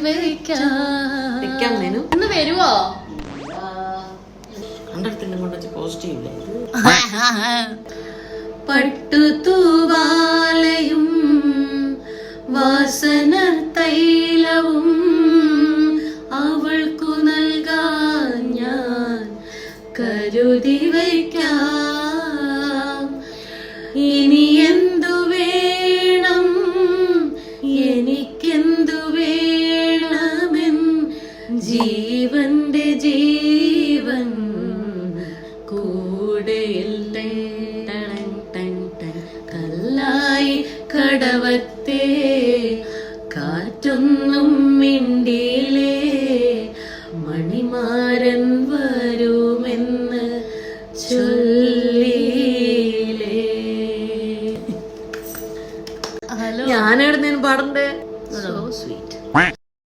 വയ്ക്കാം. ഇന്ന് വരുവോ? പട്ടുതൂവാലയും വാസന തൈലവും അവൾക്കു നൽകാൻ ഞാൻ കരുതി വയ്ക്കാം. ഇനി എന്തു വേണം, എനിക്കെന്തു വേണമെൻ ജീവൻ